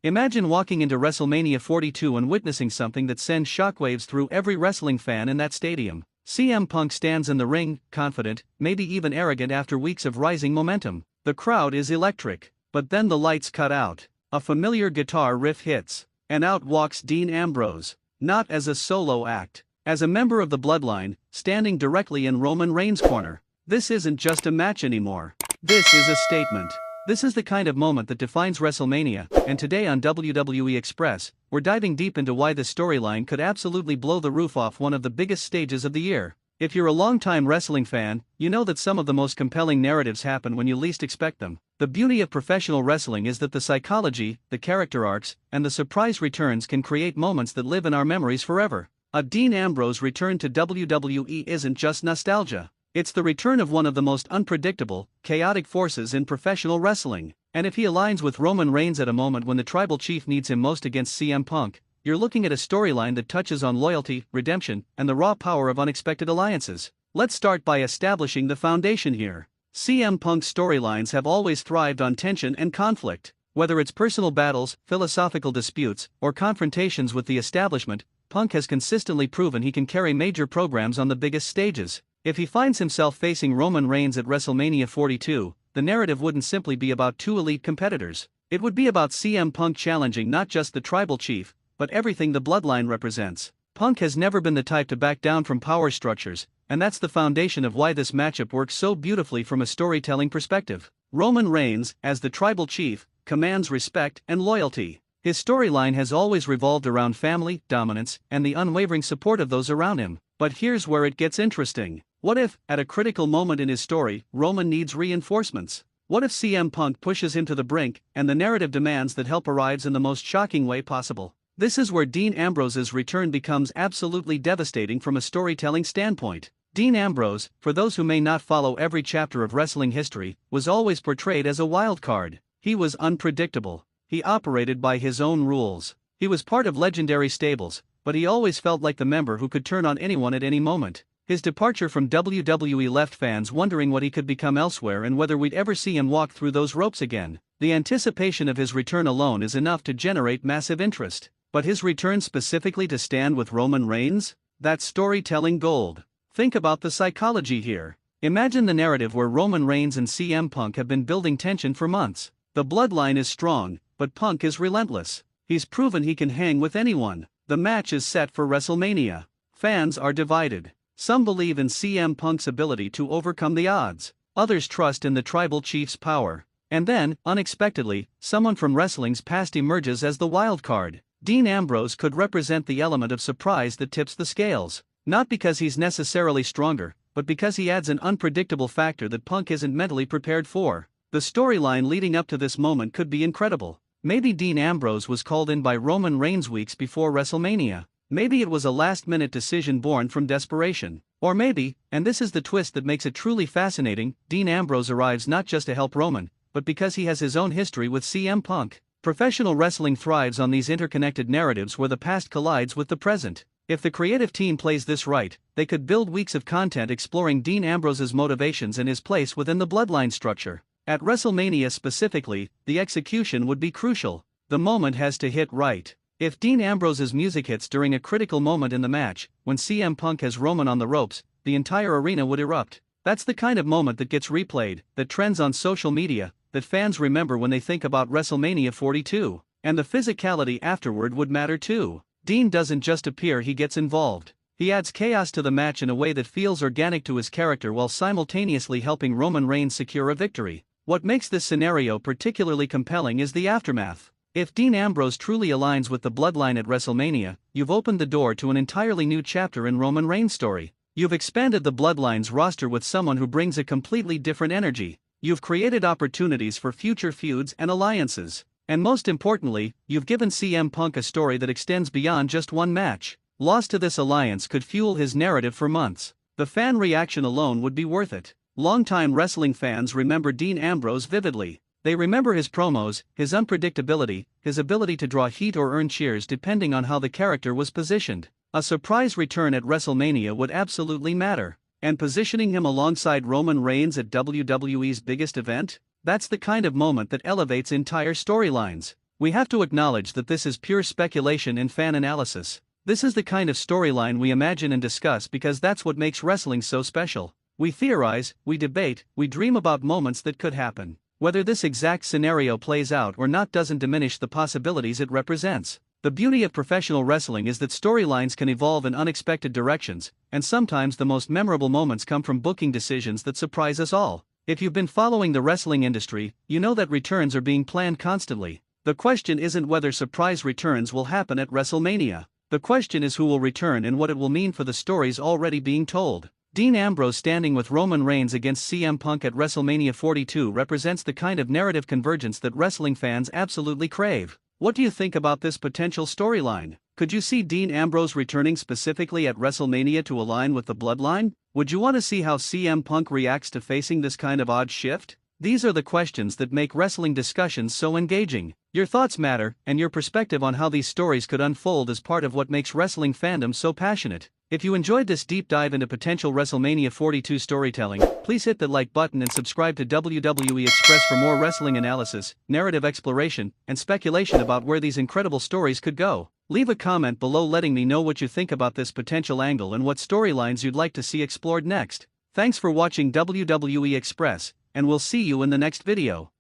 Imagine walking into WrestleMania 42 and witnessing something that sends shockwaves through every wrestling fan in that stadium. CM Punk stands in the ring, confident, maybe even arrogant after weeks of rising momentum. The crowd is electric. But then the lights cut out. A familiar guitar riff hits. And out walks Dean Ambrose. Not as a solo act. As a member of the Bloodline, standing directly in Roman Reigns' corner. This isn't just a match anymore. This is a statement. This is the kind of moment that defines WrestleMania, and today on WWE Express, we're diving deep into why this storyline could absolutely blow the roof off one of the biggest stages of the year. If you're a longtime wrestling fan, you know that some of the most compelling narratives happen when you least expect them. The beauty of professional wrestling is that the psychology, the character arcs, and the surprise returns can create moments that live in our memories forever. A Dean Ambrose return to WWE isn't just nostalgia. It's the return of one of the most unpredictable, chaotic forces in professional wrestling. And if he aligns with Roman Reigns at a moment when the tribal chief needs him most against CM Punk, you're looking at a storyline that touches on loyalty, redemption, and the raw power of unexpected alliances. Let's start by establishing the foundation here. CM Punk's storylines have always thrived on tension and conflict. Whether it's personal battles, philosophical disputes, or confrontations with the establishment, Punk has consistently proven he can carry major programs on the biggest stages. If he finds himself facing Roman Reigns at WrestleMania 42, the narrative wouldn't simply be about two elite competitors. It would be about CM Punk challenging not just the tribal chief, but everything the Bloodline represents. Punk has never been the type to back down from power structures, and that's the foundation of why this matchup works so beautifully from a storytelling perspective. Roman Reigns, as the tribal chief, commands respect and loyalty. His storyline has always revolved around family, dominance, and the unwavering support of those around him. But here's where it gets interesting. What if, at a critical moment in his story, Roman needs reinforcements? What if CM Punk pushes him to the brink, and the narrative demands that help arrives in the most shocking way possible? This is where Dean Ambrose's return becomes absolutely devastating from a storytelling standpoint. Dean Ambrose, for those who may not follow every chapter of wrestling history, was always portrayed as a wild card. He was unpredictable. He operated by his own rules. He was part of legendary stables, but he always felt like the member who could turn on anyone at any moment. His departure from WWE left fans wondering what he could become elsewhere and whether we'd ever see him walk through those ropes again. The anticipation of his return alone is enough to generate massive interest. But his return specifically to stand with Roman Reigns? That's storytelling gold. Think about the psychology here. Imagine the narrative where Roman Reigns and CM Punk have been building tension for months. The bloodline is strong, but Punk is relentless. He's proven he can hang with anyone. The match is set for WrestleMania. Fans are divided. Some believe in CM Punk's ability to overcome the odds. Others trust in the tribal chief's power. And then, unexpectedly, someone from wrestling's past emerges as the wild card. Dean Ambrose could represent the element of surprise that tips the scales. Not because he's necessarily stronger, but because he adds an unpredictable factor that Punk isn't mentally prepared for. The storyline leading up to this moment could be incredible. Maybe Dean Ambrose was called in by Roman Reigns weeks before WrestleMania. Maybe it was a last-minute decision born from desperation. Or maybe, and this is the twist that makes it truly fascinating, Dean Ambrose arrives not just to help Roman, but because he has his own history with CM Punk. Professional wrestling thrives on these interconnected narratives where the past collides with the present. If the creative team plays this right, they could build weeks of content exploring Dean Ambrose's motivations and his place within the bloodline structure. At WrestleMania specifically, the execution would be crucial. The moment has to hit right. If Dean Ambrose's music hits during a critical moment in the match, when CM Punk has Roman on the ropes, the entire arena would erupt. That's the kind of moment that gets replayed, that trends on social media, that fans remember when they think about WrestleMania 42. And the physicality afterward would matter too. Dean doesn't just appear, he gets involved. He adds chaos to the match in a way that feels organic to his character while simultaneously helping Roman Reigns secure a victory. What makes this scenario particularly compelling is the aftermath. If Dean Ambrose truly aligns with the bloodline at WrestleMania, you've opened the door to an entirely new chapter in Roman Reigns' story. You've expanded the bloodline's roster with someone who brings a completely different energy. You've created opportunities for future feuds and alliances. And most importantly, you've given CM Punk a story that extends beyond just one match. Loss to this alliance could fuel his narrative for months. The fan reaction alone would be worth it. Longtime wrestling fans remember Dean Ambrose vividly. They remember his promos, his unpredictability, his ability to draw heat or earn cheers depending on how the character was positioned. A surprise return at WrestleMania would absolutely matter. And positioning him alongside Roman Reigns at WWE's biggest event? That's the kind of moment that elevates entire storylines. we have to acknowledge that this is pure speculation and fan analysis. This is the kind of storyline we imagine and discuss because that's what makes wrestling so special. We theorize, we debate, we dream about moments that could happen. Whether this exact scenario plays out or not doesn't diminish the possibilities it represents. The beauty of professional wrestling is that storylines can evolve in unexpected directions, and sometimes the most memorable moments come from booking decisions that surprise us all. If you've been following the wrestling industry, you know that returns are being planned constantly. The question isn't whether surprise returns will happen at Wrestlemania. The question is who will return and what it will mean for the stories already being told. Dean Ambrose standing with Roman Reigns against CM Punk at WrestleMania 42 represents the kind of narrative convergence that wrestling fans absolutely crave. What do you think about this potential storyline? Could you see Dean Ambrose returning specifically at WrestleMania to align with the bloodline? Would you want to see how CM Punk reacts to facing this kind of odd shift? These are the questions that make wrestling discussions so engaging. Your thoughts matter, and your perspective on how these stories could unfold is part of what makes wrestling fandom so passionate. If you enjoyed this deep dive into potential WrestleMania 42 storytelling, please hit the like button and subscribe to WWE Express for more wrestling analysis, narrative exploration, and speculation about where these incredible stories could go. Leave a comment below letting me know what you think about this potential angle and what storylines you'd like to see explored next. Thanks for watching WWE Express, and we'll see you in the next video.